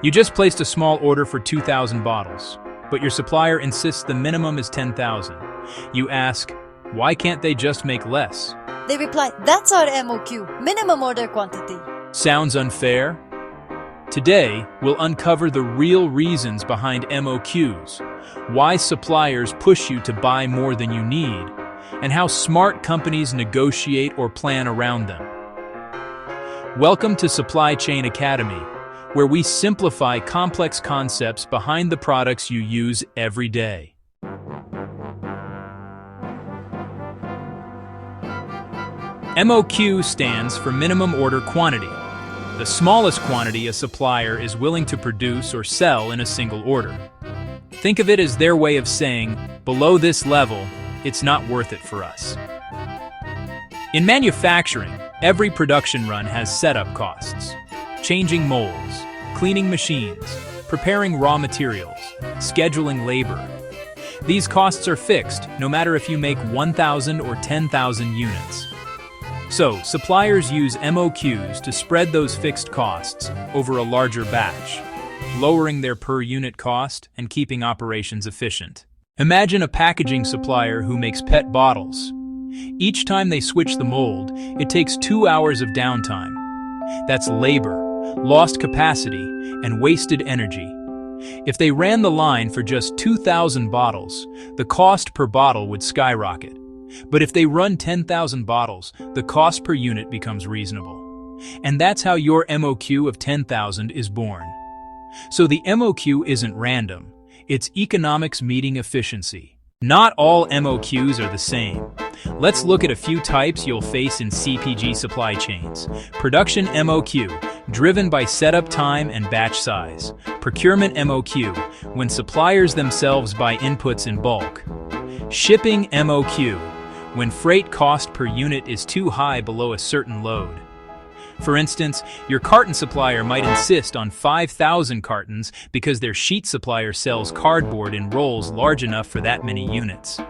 You just placed a small order for 2,000 bottles, but your supplier insists the minimum is 10,000. You ask, why can't they just make less? They reply, that's our MOQ, minimum order quantity. Sounds unfair? Today, we'll uncover the real reasons behind MOQs, why suppliers push you to buy more than you need, and how smart companies negotiate or plan around them. Welcome to Supply Chain Academy, where we simplify complex concepts behind the products you use every day. MOQ stands for minimum order quantity, the smallest quantity a supplier is willing to produce or sell in a single order. Think of it as their way of saying, below this level, it's not worth it for us. In manufacturing, every production run has setup costs. Changing molds, cleaning machines, preparing raw materials, scheduling labor. These costs are fixed, no matter if you make 1,000 or 10,000 units. So, suppliers use MOQs to spread those fixed costs over a larger batch, lowering their per-unit cost and keeping operations efficient. Imagine a packaging supplier who makes PET bottles. Each time they switch the mold, it takes 2 hours of downtime. That's labor, lost capacity, and wasted energy. If they ran the line for just 2,000 bottles, the cost per bottle would skyrocket. But if they run 10,000 bottles, the cost per unit becomes reasonable. And that's how your MOQ of 10,000 is born. So the MOQ isn't random. It's economics meeting efficiency. Not all MOQs are the same. Let's look at a few types you'll face in CPG supply chains. Production MOQ, driven by setup time and batch size. Procurement MOQ, when suppliers themselves buy inputs in bulk. Shipping MOQ, when freight cost per unit is too high below a certain load. For instance, your carton supplier might insist on 5,000 cartons because their sheet supplier sells cardboard in rolls large enough for that many units.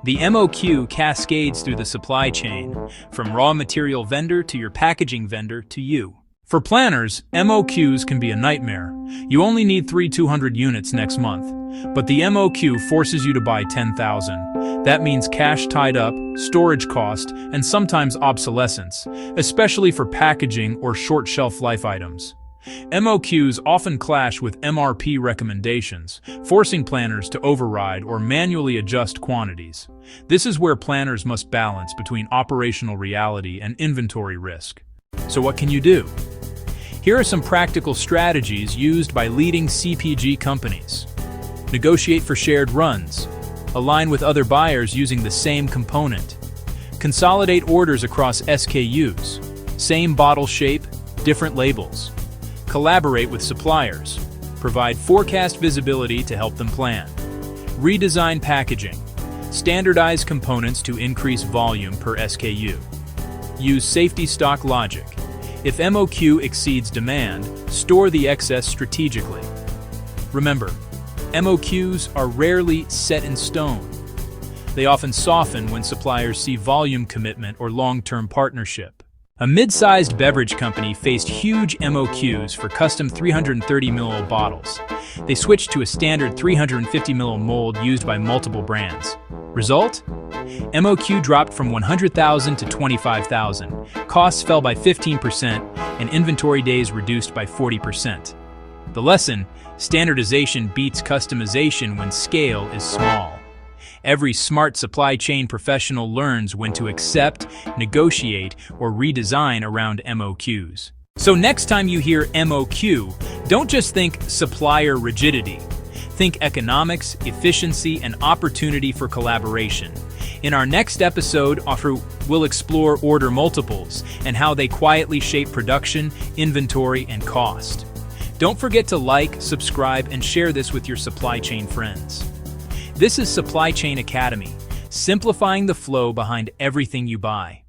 The MOQ cascades through the supply chain, from raw material vendor to your packaging vendor to you. For planners, MOQs can be a nightmare. You only need 200 units next month, but the MOQ forces you to buy 10,000. That means cash tied up, storage cost, and sometimes obsolescence, especially for packaging or short shelf life items. MOQs often clash with MRP recommendations, forcing planners to override or manually adjust quantities. This is where planners must balance between operational reality and inventory risk. So what can you do? Here are some practical strategies used by leading CPG companies. Negotiate for shared runs. Align with other buyers using the same component. Consolidate orders across SKUs. Same bottle shape, different labels. Collaborate with suppliers. Provide forecast visibility to help them plan. Redesign packaging. Standardize components to increase volume per SKU. Use safety stock logic. If MOQ exceeds demand, store the excess strategically. Remember, MOQs are rarely set in stone. They often soften when suppliers see volume commitment or long-term partnership. A mid-sized beverage company faced huge MOQs for custom 330 ml bottles. They switched to a standard 350 ml mold used by multiple brands. Result? MOQ dropped from 100,000 to 25,000. Costs fell by 15%, and inventory days reduced by 40%. The lesson: standardization beats customization when scale is small. Every smart supply chain professional learns when to accept, negotiate, or redesign around MOQs. So next time you hear MOQ, don't just think supplier rigidity. Think economics, efficiency, and opportunity for collaboration. In our next episode, we'll explore order multiples and how they quietly shape production, inventory, and cost. Don't forget to like, subscribe, and share this with your supply chain friends. This is Supply Chain Academy, simplifying the flow behind everything you buy.